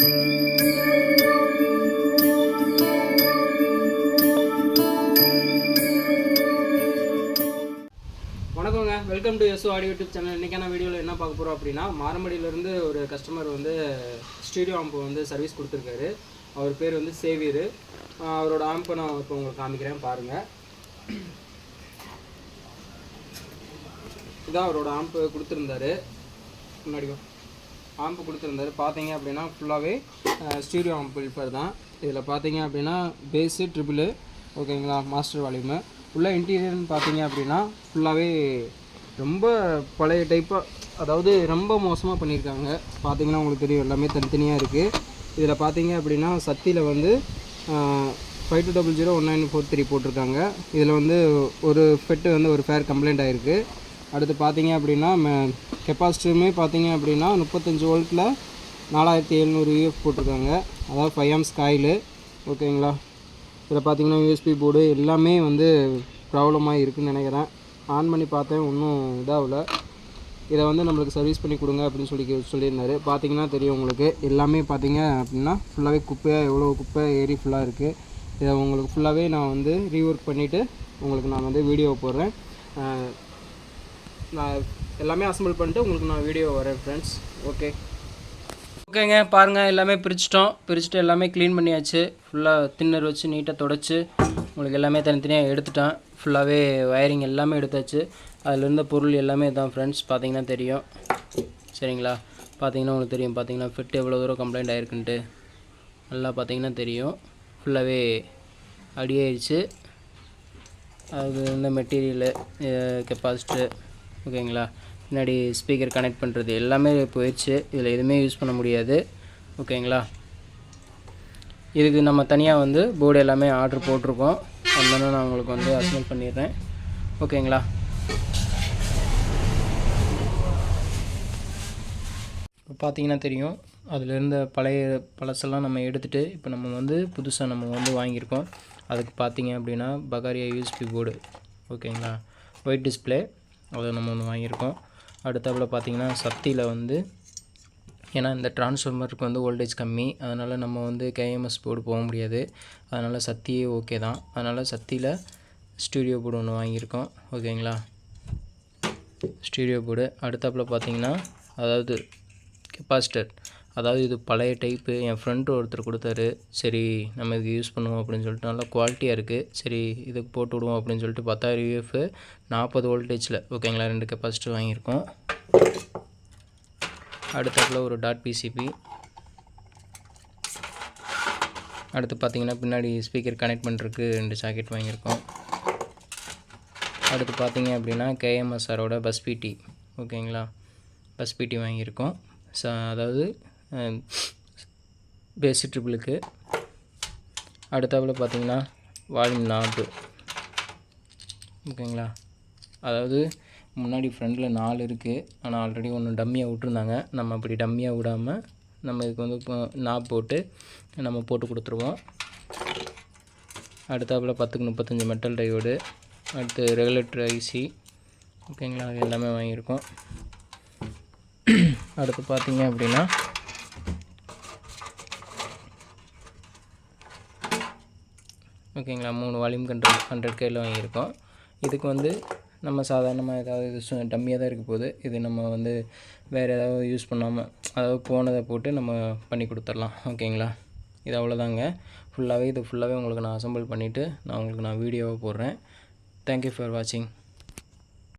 வணக்கங்க, welcome to SO audio YouTube channel. இன்றைக்கான வீடியோவில் என்ன பார்க்க போகிறோம் அப்படின்னா, மாரமடியிலேருந்து ஒரு கஸ்டமர் வந்து ஸ்டீரியோ ஆம்பு வந்து சர்வீஸ் கொடுத்துருக்காரு. அவர் பேர் வந்து சேவியர். அவரோட ஆம்பை நான் இப்போ உங்களுக்கு காமிக்கிறேன் பாருங்கள். இதான் அவரோட ஆம்பு கொடுத்துருந்தாரு. முன்னாடி ஆம்பு கொடுத்துருந்தாரு. பார்த்தீங்க அப்படின்னா ஃபுல்லாகவே ஸ்டீரியோ ஆம்பிள்ஃபர் தான். இதில் பார்த்தீங்க அப்படின்னா பேஸு ட்ரிபிள், ஓகேங்களா, மாஸ்டர் வால்யூமு. உள்ள இன்டீரியர்னு பார்த்தீங்க அப்படின்னா ஃபுல்லாகவே ரொம்ப பழைய டைப்பாக, அதாவது ரொம்ப மோசமாக பண்ணியிருக்காங்க. பார்த்தீங்கன்னா உங்களுக்கு தெரியும், எல்லாமே தனித்தனியாக இருக்குது. இதில் பார்த்தீங்க அப்படின்னா சத்தியில் வந்து 52001943 போட்டிருக்காங்க. இதில் வந்து ஒரு ஃபெட்டு வந்து ஒரு ஃபேர் கம்ப்ளைண்ட் ஆகிருக்கு. அடுத்து பார்த்தீங்க அப்படின்னா கெப்பாசிட்டருமே பார்த்தீங்க அப்படின்னா 35 வோல்ட்டில் 4700 UF போட்டிருக்காங்க. அதாவது 5 amps காயிலு, ஓகேங்களா. இதில் பார்த்தீங்கன்னா யூஎஸ்பி போர்டு எல்லாமே வந்து ப்ராப்ளமாக இருக்குதுன்னு நினைக்கிறேன். ஆன் பண்ணி பார்த்தேன், ஒன்றும் இதாகல. இதை வந்து நம்மளுக்கு சர்வீஸ் பண்ணி கொடுங்க அப்படின்னு சொல்லியிருந்தாரு. பார்த்தீங்கன்னா தெரியும் உங்களுக்கு, எல்லாமே பார்த்தீங்க அப்படின்னா ஃபுல்லாகவே குப்பையாக, எவ்வளோ குப்பை ஏறி ஃபுல்லாக இருக்குது. இதை உங்களுக்கு ஃபுல்லாகவே நான் வந்து ரீஒர்க் பண்ணிவிட்டு உங்களுக்கு நான் வந்து வீடியோ போடுறேன். நான் எல்லாமே அசம்பிள் பண்ணிட்டு உங்களுக்கு நான் வீடியோ வரேன் ஃப்ரெண்ட்ஸ். ஓகேங்க, பாருங்கள், எல்லாமே பிரிச்சுட்டு எல்லாமே க்ளீன் பண்ணியாச்சு. ஃபுல்லாக தின்னர் வச்சு நீட்டாக தொடச்சி உங்களுக்கு எல்லாமே தனித்தனியாக எடுத்துட்டேன். ஃபுல்லாகவே வயரிங் எல்லாமே எடுத்தாச்சு. அதில் இருந்த பொருள் எல்லாமே தான் ஃப்ரெண்ட்ஸ், பார்த்தீங்கன்னா தெரியும். சரிங்களா, பார்த்தீங்கன்னா உங்களுக்கு தெரியும். பார்த்தீங்கன்னா ஃபிட் எவ்வளோ தூரம் கம்ப்ளைண்ட் ஆகிருக்குன்ட்டு நல்லா பார்த்தீங்கன்னா தெரியும். ஃபுல்லாகவே அடியாயிடுச்சு. அது இந்த மெட்டீரியலு, கெப்பாசிட்டரு, ஓகேங்களா, பின்னாடி ஸ்பீக்கர் கனெக்ட் பண்ணுறது எல்லாமே போயிடுச்சு. இதில் எதுவுமே யூஸ் பண்ண முடியாது, ஓகேங்களா. இதுக்கு நம்ம தனியாக வந்து போர்டு எல்லாமே ஆர்டர் போட்டிருக்கோம். அதனால நான் உங்களுக்கு வந்து அசம்பிள் பண்ணிடுறேன், ஓகேங்களா. இப்போ பார்த்தீங்கன்னா தெரியும், அதில் இருந்த பழசெல்லாம் நம்ம எடுத்துகிட்டு இப்போ நம்ம வந்து புதுசாக நம்ம வந்து வாங்கியிருக்கோம். அதுக்கு பார்த்தீங்க அப்படின்னா பகாரியா யூஎஸ்பி போர்டு, ஓகேங்களா, ஒயிட் டிஸ்பிளே, அதை நம்ம ஒன்று வாங்கியிருக்கோம். அடுத்தப்பில் பார்த்தீங்கன்னா சக்தியில் வந்து, ஏன்னா இந்த டிரான்ஸ்ஃபார்மருக்கு வந்து வோல்டேஜ் கம்மி, அதனால் நம்ம வந்து கேஎம்எஸ் போர்டு போக முடியாது. அதனால் சக்தியே ஓகே தான். அதனால் சக்தியில் ஸ்டீரியோ போர்டு ஒன்று வாங்கியிருக்கோம், ஓகேங்களா, ஸ்டீரியோ போர்டு. அடுத்தப்பில் பார்த்தீங்கன்னா அதாவது கெப்பாசிட்டர், அதாவது இது பழைய டைப்பு. என் ஃப்ரெண்டு ஒருத்தர் கொடுத்தாரு. சரி நம்ம இதுக்கு யூஸ் பண்ணுவோம் அப்படின்னு சொல்லிட்டு, நல்லா குவாலிட்டியாக இருக்குது. சரி இதுக்கு போட்டு விடுவோம் அப்படின்னு சொல்லிட்டு 10,000 UF 40 வோல்டேஜில், ஓகேங்களா, 2 கெப்பாசிட்டர் வாங்கியிருக்கோம். அடுத்தப்பில் ஒரு டாட் பிசிபி. அடுத்து பார்த்திங்கன்னா பின்னாடி ஸ்பீக்கர் கனெக்ட் பண்ணுறதுக்கு 2 சாக்கெட் வாங்கியிருக்கோம். அடுத்து பார்த்திங்க அப்படின்னா கேஎம்எஸ்ஆரோட பஸ் பிடி, ஓகேங்களா, பஸ் பிடி வாங்கியிருக்கோம். அதாவது பேசி ட்ரிபிளுக்கு. அடுத்தப்பில் பார்த்திங்கன்னா வால்யூம் நாபு, ஓகேங்களா. அதாவது முன்னாடி ஃப்ரண்டில் 4 இருக்குது, ஆனால் ஆல்ரெடி ஒன்று டம்மியாக விட்டுருந்தாங்க. நம்ம அப்படி டம்மியாக விடாமல் நம்ம இதுக்கு வந்து இப்போ நாப் போட்டு நம்ம போட்டு கொடுத்துருவோம். அடுத்தப்பில் 10-35 மெட்டல் டையோடு. அடுத்து ரெகுலேட்டர் ஐசி, ஓகேங்களா, அது எல்லாமே வாங்கியிருக்கோம். அடுத்து பார்த்தீங்க அப்படின்னா ஓகேங்களா 3 வால்யூம் கண்ட்ரோல் 100Kல வாங்கியிருக்கோம். இதுக்கு வந்து நம்ம சாதாரணமாக ஏதாவது இது டம்மியாக தான் இருக்க போகுது. இது நம்ம வந்து வேறு ஏதாவது யூஸ் பண்ணாமல், அதாவது போனதை போட்டு நம்ம பண்ணி கொடுத்துடலாம், ஓகேங்களா. இது அவ்வளோதாங்க. இது ஃபுல்லாகவே உங்களுக்கு நான் அசம்பிள் பண்ணிவிட்டு நான் உங்களுக்கு வீடியோவாக போடுறேன். தேங்க்யூ ஃபார் வாட்சிங்.